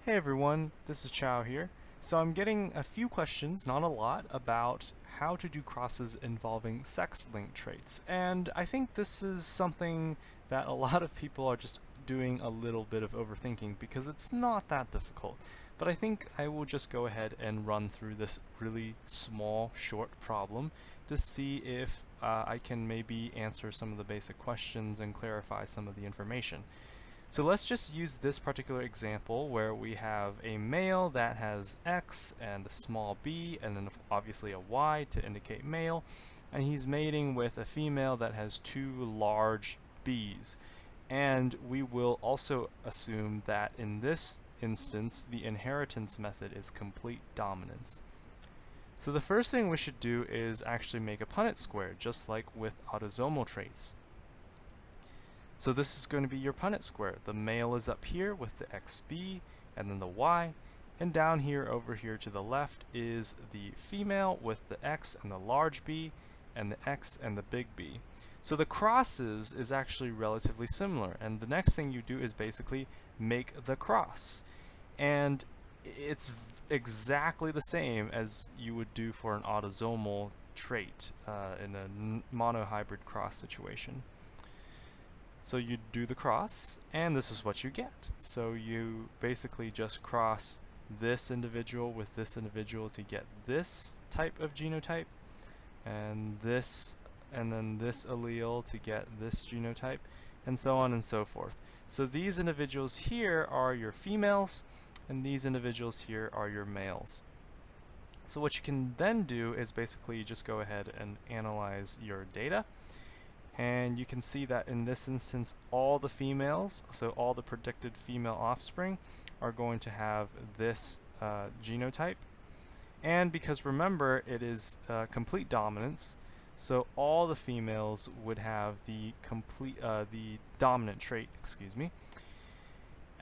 Hey everyone, this is Chow here. So I'm getting a few questions, not a lot, about how to do crosses involving sex-linked traits. And I think this is something that a lot of people are just doing a little bit of overthinking because it's not that difficult. But I think I will just go ahead and run through this really small, short problem to see if I can maybe answer some of the basic questions and clarify some of the information. So let's just use this particular example where we have a male that has X and a small b and then obviously a Y to indicate male, and he's mating with a female that has two large B's. And we will also assume that in this instance the inheritance method is complete dominance. So the first thing we should do is actually make a Punnett square, just like with autosomal traits. So this is going to be your Punnett square. The male is up here with the XB and then the Y, and down here over here to the left is the female with the X and the large B and the X and the big B. So the crosses is actually relatively similar, and the next thing you do is basically make the cross. And it's exactly the same as you would do for an autosomal trait in a monohybrid cross situation. So you do the cross, and this is what you get. So you basically just cross this individual with this individual to get this type of genotype, and then this allele to get this genotype, and so on and so forth. So these individuals here are your females, and these individuals here are your males. So what you can then do is basically just go ahead and analyze your data. And you can see that in this instance all the females, so all the predicted female offspring, are going to have this genotype. And because remember it is complete dominance, so all the females would have the dominant trait,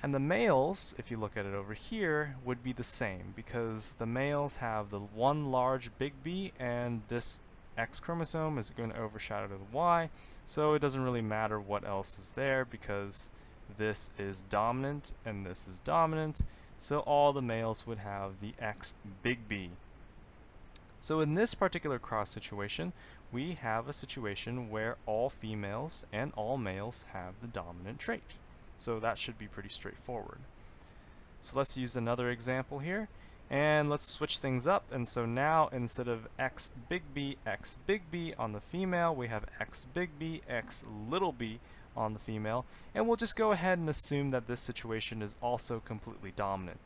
and the males, if you look at it over here, would be the same because the males have the one large big B, and this X chromosome is going to overshadow the Y, so it doesn't really matter what else is there because this is dominant and this is dominant, so all the males would have the X big B. So in this particular cross situation, we have a situation where all females and all males have the dominant trait. So that should be pretty straightforward. So let's use another example here. And let's switch things up, and so now instead of X big B on the female, we have X big B, X little b on the female, and we'll just go ahead and assume that this situation is also completely dominant.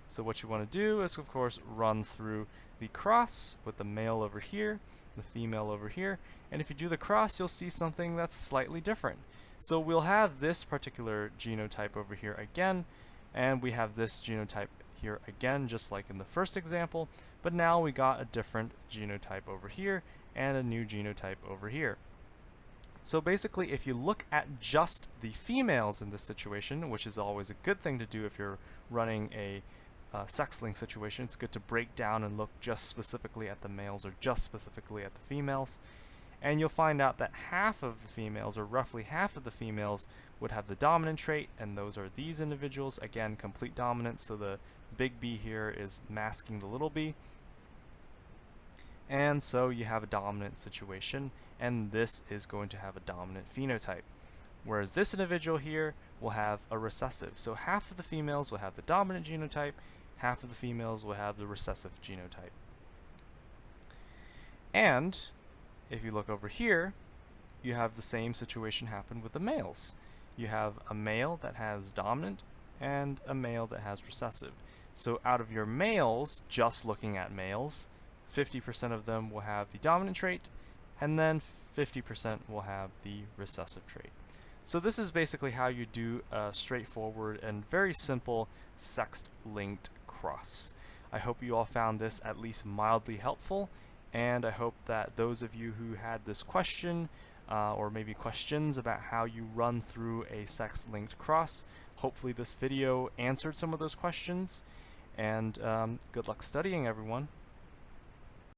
So what you want to do is, of course, run through the cross with the male over here, the female over here, and if you do the cross, you'll see something that's slightly different. So we'll have this particular genotype over here again, and we have this genotype here again, just like in the first example, but now we got a different genotype over here and a new genotype over here. So basically, if you look at just the females in this situation, which is always a good thing to do if you're running a sex-linked situation, it's good to break down and look just specifically at the males or just specifically at the females. And you'll find out that half of the females, or roughly half of the females, would have the dominant trait, and those are these individuals. Again, complete dominance, so the big B here is masking the little b. And so you have a dominant situation, and this is going to have a dominant phenotype. Whereas this individual here will have a recessive. So half of the females will have the dominant genotype, half of the females will have the recessive genotype. And if you look over here, you have the same situation happen with the males. You have a male that has dominant and a male that has recessive. So out of your males, just looking at males, 50% of them will have the dominant trait, and then 50% will have the recessive trait. So this is basically how you do a straightforward and very simple sex-linked cross. I hope you all found this at least mildly helpful, and I hope that those of you who had this question or maybe questions about how you run through a sex-linked cross, hopefully this video answered some of those questions, and good luck studying, everyone.